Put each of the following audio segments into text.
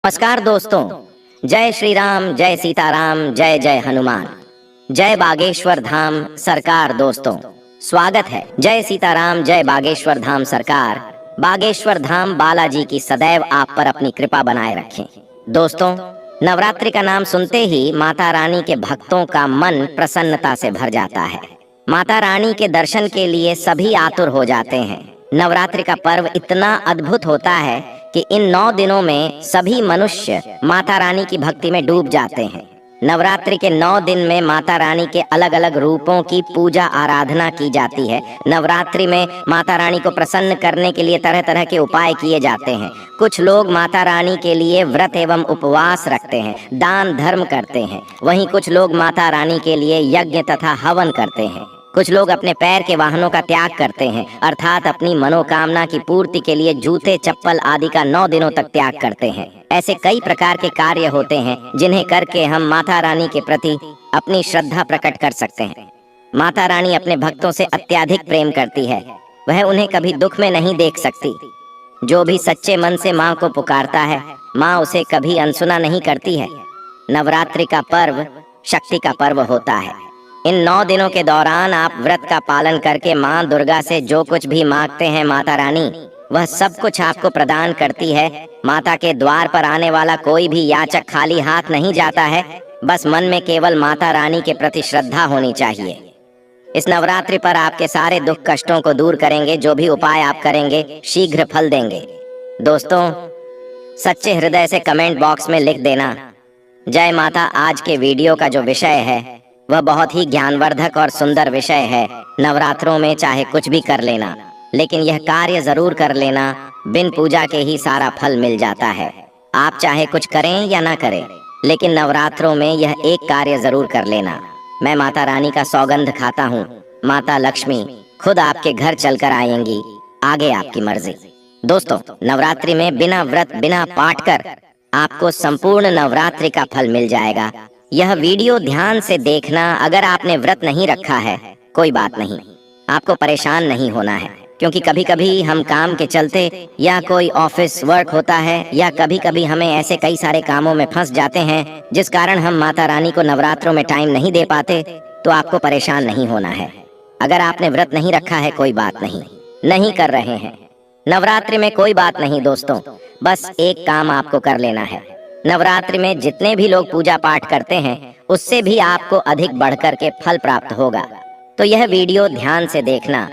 नमस्कार दोस्तों। जय श्री राम, जय सीताराम, जय जय हनुमान। जय बागेश्वर धाम सरकार। दोस्तों स्वागत है। जय सीताराम, जय बागेश्वर धाम सरकार। बागेश्वर धाम बालाजी की सदैव आप पर अपनी कृपा बनाए रखें। दोस्तों, नवरात्रि का नाम सुनते ही माता रानी के भक्तों का मन प्रसन्नता से भर जाता है। माता रानी के दर्शन के लिए सभी आतुर हो जाते हैं। नवरात्रि का पर्व इतना अद्भुत होता है कि इन 9 दिनों में सभी मनुष्य माता रानी की भक्ति में डूब जाते हैं। नवरात्रि के 9 दिन में माता रानी के अलग अलग रूपों की पूजा आराधना की जाती है। नवरात्रि में माता रानी को प्रसन्न करने के लिए तरह तरह के उपाय किए जाते हैं। कुछ लोग माता रानी के लिए व्रत एवं उपवास रखते हैं, दान धर्म करते हैं। वहीं कुछ लोग माता रानी के लिए यज्ञ तथा हवन करते हैं। कुछ लोग अपने पैर के वाहनों का त्याग करते हैं, अर्थात अपनी मनोकामना की पूर्ति के लिए जूते चप्पल आदि का 9 दिनों तक त्याग करते हैं। ऐसे कई प्रकार के कार्य होते हैं जिन्हें करके हम माता रानी के प्रति अपनी श्रद्धा प्रकट कर सकते हैं। माता रानी अपने भक्तों से अत्यधिक प्रेम करती है। वह उन्हें कभी दुख में नहीं देख सकती। जो भी सच्चे मन से माँ को पुकारता है, माँ उसे कभी अनसुना नहीं करती है। नवरात्रि का पर्व शक्ति का पर्व होता है। इन 9 दिनों के दौरान आप व्रत का पालन करके माँ दुर्गा से जो कुछ भी मांगते हैं, माता रानी वह सब कुछ आपको प्रदान करती है। माता के द्वार पर आने वाला कोई भी याचक खाली हाथ नहीं जाता है। बस मन में केवल माता रानी के प्रति श्रद्धा होनी चाहिए। इस नवरात्रि पर आपके सारे दुख कष्टों को दूर करेंगे। जो भी उपाय आप करेंगे शीघ्र फल देंगे। दोस्तों, सच्चे हृदय से कमेंट बॉक्स में लिख देना जय माता। आज के वीडियो का जो विषय है वह बहुत ही ज्ञानवर्धक और सुंदर विषय है। नवरात्रों में चाहे कुछ भी कर लेना, लेकिन यह कार्य जरूर कर लेना। बिन पूजा के ही सारा फल मिल जाता है। आप चाहे कुछ करें या ना करें, लेकिन नवरात्रों में यह एक कार्य जरूर कर लेना। मैं माता रानी का सौगंध खाता हूँ। माता लक्ष्मी खुद आपके घर चलकर आएंगी, आगे आपकी मर्जी। दोस्तों, नवरात्रि में बिना व्रत बिना पाठ कर आपको संपूर्ण नवरात्रि का फल मिल जाएगा। यह वीडियो ध्यान से देखना। अगर आपने व्रत नहीं रखा है कोई बात नहीं, आपको परेशान नहीं होना है, क्योंकि कभी कभी हम काम के चलते या कोई ऑफिस वर्क होता है या कभी कभी हमें ऐसे कई सारे कामों में फंस जाते हैं जिस कारण हम माता रानी को नवरात्रों में टाइम नहीं दे पाते। तो आपको परेशान नहीं होना है। अगर आपने व्रत नहीं रखा है कोई बात नहीं, नहीं कर रहे हैं नवरात्रि में कोई बात नहीं। दोस्तों, बस एक काम आपको कर लेना है। नवरात्रि में जितने भी लोग पूजा पाठ करते हैं उससे भी आपको अधिक बढ़कर के फल प्राप्त होगा। तो यह वीडियो ध्यान से देखना।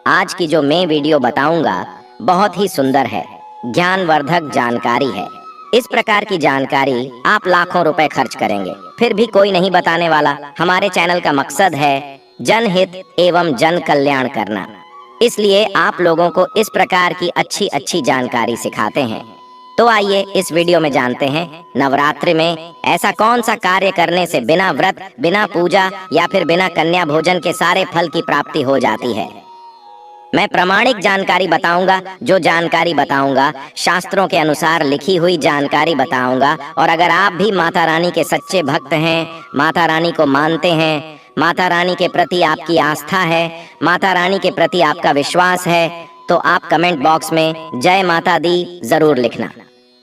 आज की जो मैं वीडियो बताऊंगा बहुत ही सुंदर है, ज्ञानवर्धक जानकारी है। इस प्रकार की जानकारी आप लाखों रुपए खर्च करेंगे फिर भी कोई नहीं बताने वाला। हमारे चैनल का मकसद है जनहित एवं जन कल्याण करना, इसलिए आप लोगों को इस प्रकार की अच्छी अच्छी जानकारी सिखाते हैं। तो आइए इस वीडियो में जानते हैं नवरात्रि में ऐसा कौन सा कार्य करने से बिना व्रत बिना पूजा या फिर बिना कन्या भोजन के सारे फल की प्राप्ति हो जाती है। मैं प्रामाणिक जानकारी बताऊंगा। जो जानकारी बताऊंगा शास्त्रों के अनुसार लिखी हुई जानकारी बताऊंगा। और अगर आप भी माता रानी के सच्चे भक्त हैं, माता रानी को मानते हैं, माता रानी के प्रति आपकी आस्था है, माता रानी के प्रति आपका विश्वास है, तो आप कमेंट बॉक्स में जय माता दी जरूर लिखना।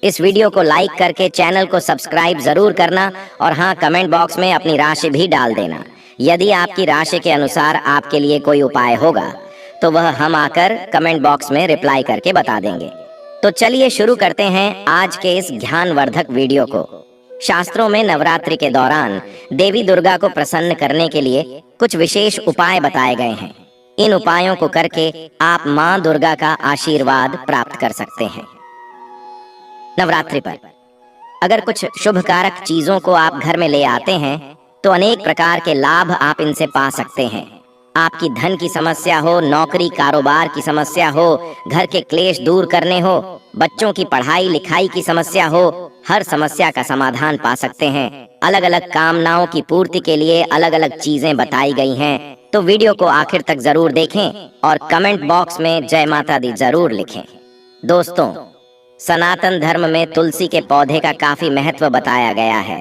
इस वीडियो को लाइक करके चैनल को सब्सक्राइब जरूर करना। और हाँ, कमेंट बॉक्स में अपनी राशि भी डाल देना। यदि आपकी राशि के अनुसार आपके लिए कोई उपाय होगा तो वह हम आकर कमेंट बॉक्स में रिप्लाई करके बता देंगे। तो चलिए शुरू करते हैं आज के इस ज्ञानवर्धक वीडियो को। शास्त्रों में नवरात्रि के दौरान देवी दुर्गा को प्रसन्न करने के लिए कुछ विशेष उपाय बताए गए हैं। इन उपायों को करके आप माँ दुर्गा का आशीर्वाद प्राप्त कर सकते हैं। नवरात्रि पर अगर कुछ शुभ कारक चीजों को आप घर में ले आते हैं तो अनेक प्रकार के लाभ आप इनसे पा सकते हैं। आपकी धन की समस्या हो, नौकरी कारोबार की समस्या हो, घर के क्लेश दूर करने हो, बच्चों की पढ़ाई लिखाई की समस्या हो, हर समस्या का समाधान पा सकते हैं। अलग अलग कामनाओं की पूर्ति के लिए अलग अलग चीजें बताई गई हैं। तो वीडियो को आखिर तक जरूर देखें और कमेंट बॉक्स में जय माता दी जरूर लिखें। दोस्तों, सनातन धर्म में तुलसी के पौधे का काफी महत्व बताया गया है।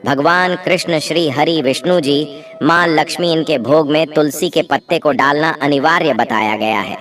भगवान कृष्ण, श्री हरि विष्णु जी, माँ लक्ष्मी इनके भोग में तुलसी के पत्ते को डालना अनिवार्य बताया गया है।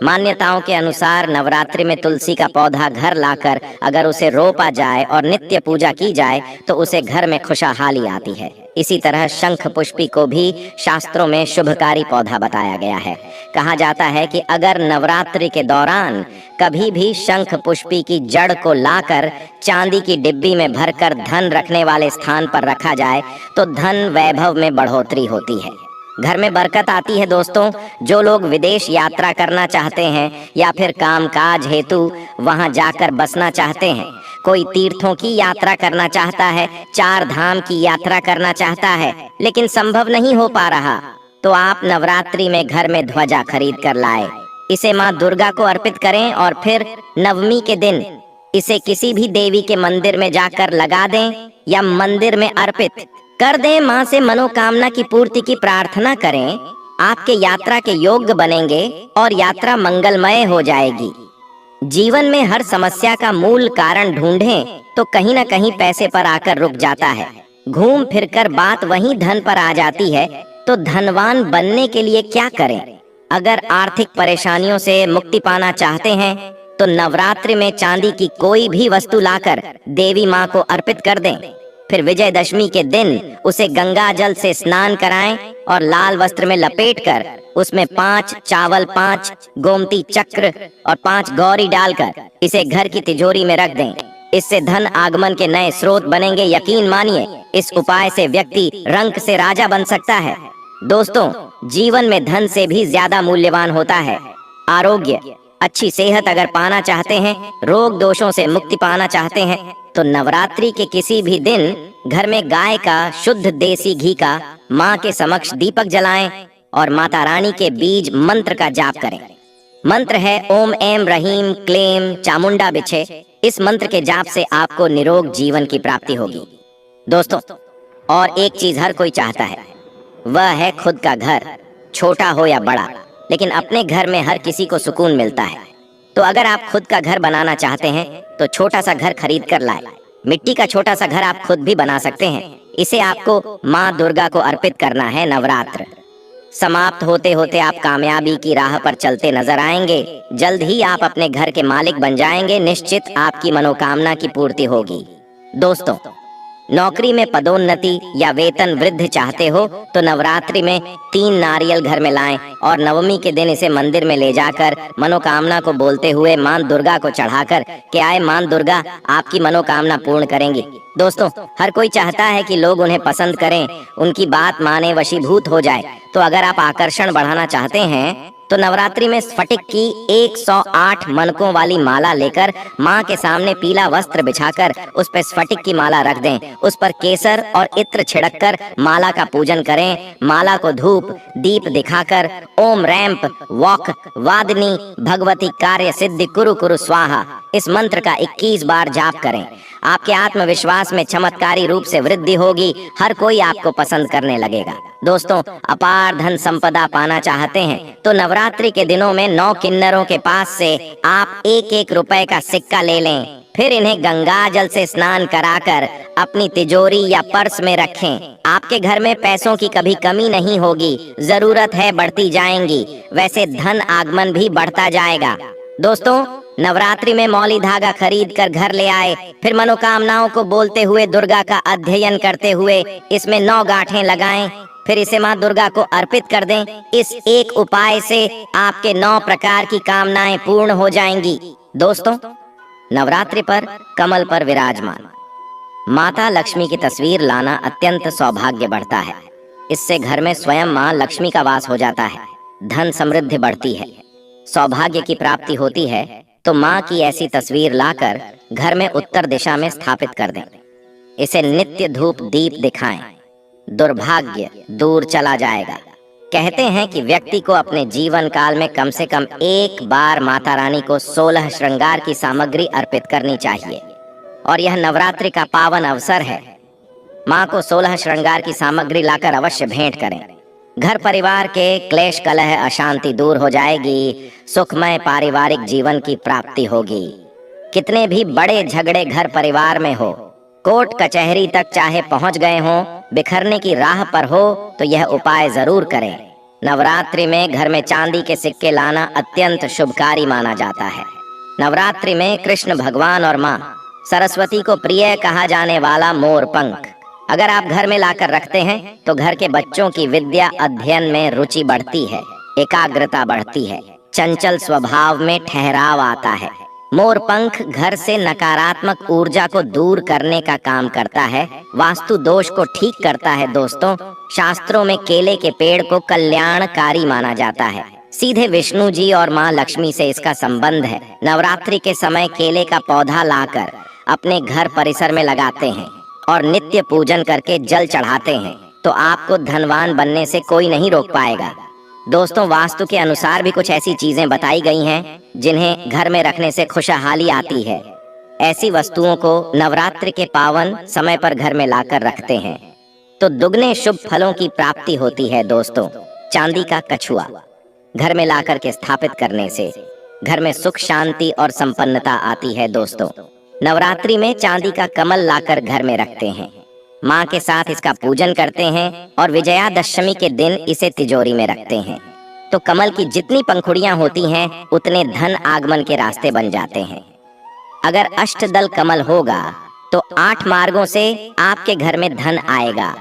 मान्यताओं के अनुसार नवरात्रि में तुलसी का पौधा घर लाकर अगर उसे रोपा जाए और नित्य पूजा की जाए तो उसे घर में खुशहाली आती है। इसी तरह शंख पुष्पी को भी शास्त्रों में शुभकारी पौधा बताया गया है। कहा जाता है कि अगर नवरात्रि के दौरान कभी भी शंख पुष्पी की जड़ को लाकर चांदी की डिब्बी में भरकर धन रखने वाले स्थान पर रखा जाए तो धन वैभव में बढ़ोतरी होती है, घर में बरकत आती है। दोस्तों, जो लोग विदेश यात्रा करना चाहते हैं या फिर कामकाज हेतु वहां जाकर बसना चाहते हैं, कोई तीर्थों की यात्रा करना चाहता है, 4 धाम की यात्रा करना चाहता है, लेकिन संभव नहीं हो पा रहा, तो आप नवरात्रि में घर में ध्वजा खरीद कर लाए, इसे माँ दुर्गा को अर्पित करें और फिर नवमी के दिन इसे किसी भी देवी के मंदिर में जाकर लगा दें या मंदिर में अर्पित कर दें। माँ से मनोकामना की पूर्ति की प्रार्थना करें, आपके यात्रा के योग्य बनेंगे और यात्रा मंगलमय हो जाएगी। जीवन में हर समस्या का मूल कारण ढूंढें तो कहीं न कहीं पैसे पर आकर रुक जाता है। घूम फिरकर बात वहीं धन पर आ जाती है, तो धनवान बनने के लिए क्या करें? अगर आर्थिक परेशानियों से मुक्ति पाना चाहते हैं तो नवरात्रि में चांदी की कोई भी वस्तु लाकर देवी माँ को अर्पित कर दें। फिर विजयदशमी के दिन उसे गंगा जल से स्नान कराएं और लाल वस्त्र में लपेटकर उसमें 5 चावल, 5 गोमती चक्र और 5 गौरी डालकर इसे घर की तिजोरी में रख दें। इससे धन आगमन के नए स्रोत बनेंगे। यकीन मानिए, इस उपाय से व्यक्ति रंक से राजा बन सकता है। दोस्तों, जीवन में धन से भी ज्यादा मूल्यवान होता है आरोग्य। अच्छी सेहत अगर पाना चाहते हैं, रोग दोषों से मुक्ति पाना चाहते हैं, तो नवरात्रि के किसी भी दिन घर में गाय का शुद्ध देसी घी का माँ के समक्ष दीपक जलाएं और माता रानी के बीज मंत्र का जाप करें। मंत्र है ओम ऐम रहीम क्लेम चामुंडा बिछे। इस मंत्र के जाप से आपको निरोग जीवन की प्राप्ति होगी। दोस्तों, और एक चीज हर कोई चाहता है, वह है खुद का घर, छोटा हो या बड़ा, लेकिन अपने घर में हर किसी को सुकून मिलता है। तो अगर आप खुद का घर बनाना चाहते हैं तो छोटा सा घर खरीद कर लाए। मिट्टी का छोटा सा घर आप खुद भी बना सकते हैं। इसे आपको माँ दुर्गा को अर्पित करना है। नवरात्र समाप्त होते होते आप कामयाबी की राह पर चलते नजर आएंगे। जल्द ही आप अपने घर के मालिक बन जाएंगे। निश्चित आपकी मनोकामना की पूर्ति होगी। दोस्तों, नौकरी में पदोन्नति या वेतन वृद्धि चाहते हो तो नवरात्रि में 3 नारियल घर में लाएं और नवमी के दिन इसे मंदिर में ले जाकर मनोकामना को बोलते हुए मां दुर्गा को चढ़ाकर के आए। मां दुर्गा आपकी मनोकामना पूर्ण करेंगी। दोस्तों, हर कोई चाहता है कि लोग उन्हें पसंद करें, उनकी बात माने, वशीभूत हो जाए। तो अगर आप आकर्षण बढ़ाना चाहते हैं तो नवरात्रि में स्फटिक की 108 मनकों वाली माला लेकर माँ के सामने पीला वस्त्र बिछाकर उस पर स्फटिक की माला रख दें। उस पर केसर और इत्र छिड़ककर माला का पूजन करें। माला को धूप दीप दिखाकर ओम रैंप वॉक वादिनी भगवती कार्य सिद्धि कुरु कुरु स्वाहा इस मंत्र का 21 बार जाप करें। आपके आत्मविश्वास में चमत्कारी रूप से वृद्धि होगी। हर कोई आपको पसंद करने लगेगा। दोस्तों, अपार धन संपदा पाना चाहते हैं तो नवरात्रि के दिनों में 9 किन्नरों के पास से आप 1-1 रुपए का सिक्का ले लें। फिर इन्हें गंगा जल से स्नान कराकर अपनी तिजोरी या पर्स में रखें। आपके घर में पैसों की कभी कमी नहीं होगी। जरूरत है बढ़ती जाएंगी, वैसे धन आगमन भी बढ़ता जाएगा। दोस्तों, नवरात्रि में मौली धागा खरीद कर घर ले आए। फिर मनोकामनाओं को बोलते हुए दुर्गा का अध्ययन करते हुए इसमें 9 गांठें लगाएं। फिर इसे माँ दुर्गा को अर्पित कर दें। इस एक उपाय से आपके 9 प्रकार की कामनाएं पूर्ण हो जाएंगी। दोस्तों, नवरात्रि पर कमल पर विराजमान माता लक्ष्मी की तस्वीर लाना अत्यंत सौभाग्य बढ़ता है। इससे घर में स्वयं माँ लक्ष्मी का वास हो जाता है। धन समृद्धि बढ़ती है, सौभाग्य की प्राप्ति होती है। तो माँ की ऐसी तस्वीर लाकर घर में उत्तर दिशा में स्थापित कर दें। इसे नित्य धूप दीप दिखाएं, दुर्भाग्य दूर चला जाएगा। कहते हैं कि व्यक्ति को अपने जीवन काल में कम से कम एक बार माता रानी को 16 श्रृंगार की सामग्री अर्पित करनी चाहिए और यह नवरात्रि का पावन अवसर है। माँ को 16 श्रृंगार की सामग्री लाकर अवश्य भेंट करें। घर परिवार के क्लेश कलह अशांति दूर हो जाएगी। सुखमय पारिवारिक जीवन की प्राप्ति होगी। कितने भी बड़े झगड़े घर परिवार में हो, कोर्ट कचहरी तक चाहे पहुंच गए हों, बिखरने की राह पर हो, तो यह उपाय जरूर करें। नवरात्रि में घर में चांदी के सिक्के लाना अत्यंत शुभकारी माना जाता है। नवरात्रि में कृष्ण भगवान और माँ सरस्वती को प्रिय कहा जाने वाला मोर पंख अगर आप घर में लाकर रखते हैं तो घर के बच्चों की विद्या अध्ययन में रुचि बढ़ती है, एकाग्रता बढ़ती है, चंचल स्वभाव में ठहराव आता है। मोर पंख घर से नकारात्मक ऊर्जा को दूर करने का काम करता है, वास्तु दोष को ठीक करता है। दोस्तों, शास्त्रों में केले के पेड़ को कल्याणकारी माना जाता है। सीधे विष्णु जी और माँ लक्ष्मी से इसका संबंध है। नवरात्रि के समय केले का पौधा लाकर अपने घर परिसर में लगाते हैं और नित्य पूजन करके जल चढ़ाते हैं तो आपको धनवान बनने से कोई नहीं रोक पाएगा। दोस्तों, वास्तु के अनुसार भी कुछ ऐसी चीजें बताई गई हैं जिन्हें घर में रखने से खुशहाली आती है। ऐसी वस्तुओं को नवरात्रि के पावन समय पर घर में लाकर रखते हैं तो दुगने शुभ फलों की प्राप्ति होती है। दोस्तों, चांदी का कछुआ घर में लाकर के स्थापित करने से घर में सुख शांति और संपन्नता आती है। दोस्तों, नवरात्रि में चांदी का कमल लाकर घर में रखते हैं, माँ के साथ इसका पूजन करते हैं और विजयादशमी के दिन इसे तिजोरी में रखते हैं तो कमल की जितनी पंखुड़ियां होती हैं उतने धन आगमन के रास्ते बन जाते हैं। अगर अष्टदल कमल होगा तो 8 मार्गों से आपके घर में धन आएगा।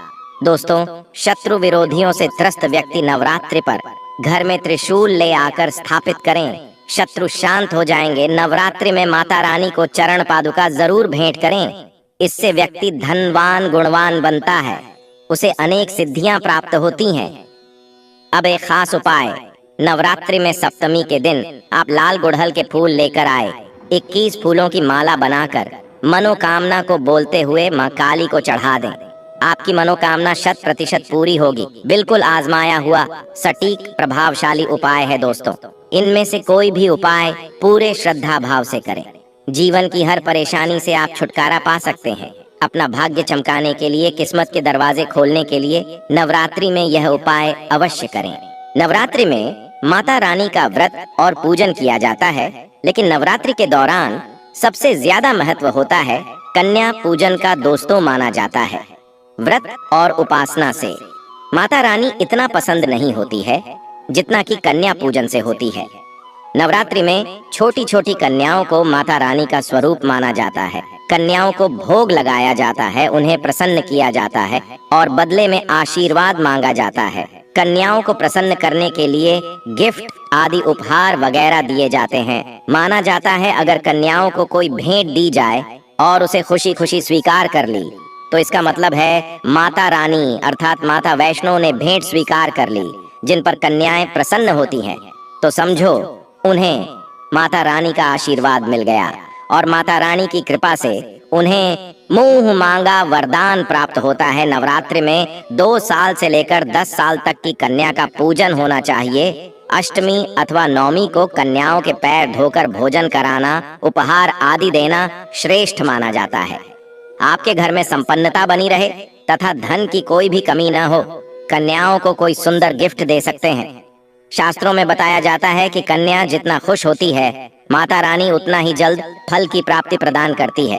दोस्तों, शत्रु विरोधियों से त्रस्त व्यक्ति नवरात्रि पर घर में त्रिशूल ले आकर स्थापित करें, शत्रु शांत हो जाएंगे। नवरात्रि में माता रानी को चरण पादुका जरूर भेंट करें, इससे व्यक्ति धनवान गुणवान बनता है, उसे अनेक सिद्धियां प्राप्त होती हैं। अब एक खास उपाय, नवरात्रि में सप्तमी के दिन आप लाल गुड़हल के फूल लेकर आए, 21 फूलों की माला बनाकर मनोकामना को बोलते हुए माँ काली को चढ़ा दें। आपकी मनोकामना 100% पूरी होगी। बिल्कुल आजमाया हुआ सटीक प्रभावशाली उपाय है। दोस्तों, इनमें से कोई भी उपाय पूरे श्रद्धा भाव से करें, जीवन की हर परेशानी से आप छुटकारा पा सकते हैं। अपना भाग्य चमकाने के लिए, किस्मत के दरवाजे खोलने के लिए नवरात्रि में यह उपाय अवश्य करें। नवरात्रि में माता रानी का व्रत और पूजन किया जाता है, लेकिन नवरात्रि के दौरान सबसे ज्यादा महत्व होता है कन्या पूजन का। दोस्तों, माना जाता है व्रत और उपासना से माता रानी इतना पसंद नहीं होती है जितना कि कन्या पूजन से होती है। नवरात्रि में छोटी छोटी कन्याओं को माता रानी का स्वरूप माना जाता है। कन्याओं को भोग लगाया जाता है, उन्हें प्रसन्न किया जाता है और बदले में आशीर्वाद मांगा जाता है। कन्याओं को प्रसन्न करने के लिए गिफ्ट आदि उपहार वगैरह दिए जाते हैं। माना जाता है अगर कन्याओं को कोई भेंट दी जाए और उसे खुशी खुशी स्वीकार कर ली तो इसका मतलब है माता रानी अर्थात माता वैष्णो ने भेंट स्वीकार कर ली। जिन पर कन्याएं प्रसन्न होती हैं तो समझो उन्हें माता रानी का आशीर्वाद मिल गया और माता रानी की कृपा से उन्हें मुंह मांगा वरदान प्राप्त होता है। नवरात्रि में 2 साल से लेकर 10 साल तक की कन्या का पूजन होना चाहिए। अष्टमी अथवा नवमी को कन्याओं के पैर धोकर भोजन कराना, उपहार आदि देना श्रेष्ठ माना जाता है। आपके घर में संपन्नता बनी रहे तथा धन की कोई भी कमी न हो, कन्याओं को कोई सुंदर गिफ्ट दे सकते हैं। शास्त्रों में बताया जाता है कि कन्या जितना खुश होती है, माता रानी उतना ही जल्द फल की प्राप्ति प्रदान करती है।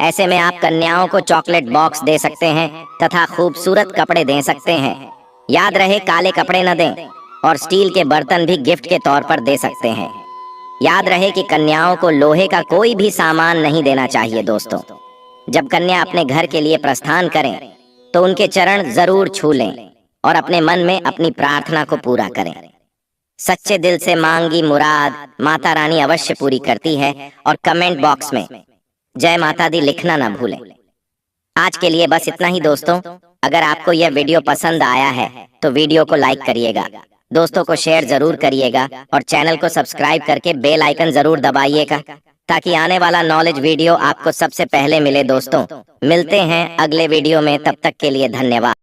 ऐसे में आप कन्याओं को चॉकलेट बॉक्स दे सकते हैं तथा खूबसूरत कपड़े दे सकते हैं। याद रहे, काले कपड़े न दें और स्टील के बर्तन भी गिफ्ट के तौर पर दे सकते हैं। याद रहे कि कन्याओं को लोहे का कोई भी सामान नहीं देना चाहिए। दोस्तों, जब कन्या अपने घर के लिए प्रस्थान करें तो उनके चरण जरूर छू लें और अपने मन में अपनी प्रार्थना को पूरा करें। सच्चे दिल से मांगी मुराद माता रानी अवश्य पूरी करती है। और कमेंट बॉक्स में जय माता दी लिखना ना भूलें। आज के लिए बस इतना ही। दोस्तों, अगर आपको यह वीडियो पसंद आया है तो वीडियो को लाइक करिएगा, दोस्तों को शेयर जरूर करिएगा और चैनल को सब्सक्राइब करके बेल आइकन जरूर दबाइएगा ताकि आने वाला नॉलेज वीडियो आपको सबसे पहले मिले। दोस्तों, मिलते हैं अगले वीडियो में, तब तक के लिए धन्यवाद।